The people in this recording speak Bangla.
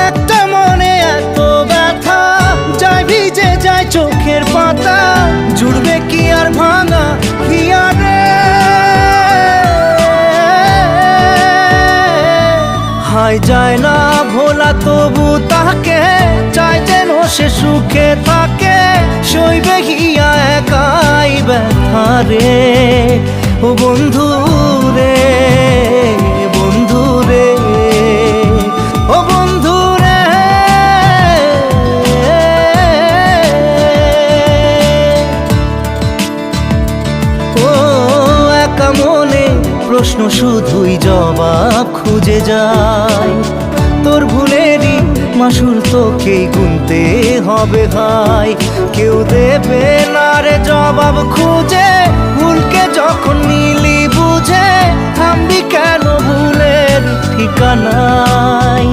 একটা মনে এত ব্যথা, যায় ভিজে যায় চোখের পাতা, জুড়বে কি আর ভাঙা হিয়ারে? হায় যায় না ভোলা তবু তাকে, চাই যেন সে সুখে থাকে, সইবে হিয়া একাই ব্যথা রে। ও বন্ধু রে, বন্ধু রে, ও বন্ধু রে। ও একা মনে প্রশ্ন শুধুই জবাব খুঁজে যায়, তোর ভুলেরই মাসুল তোকেই গুনতে হবে ভাই। কেউ দেবে না রে জবাব খুঁজে, ভুলকে যখন নিলি বুঝে, থামবি কেন ভুলের ঠিকানায়?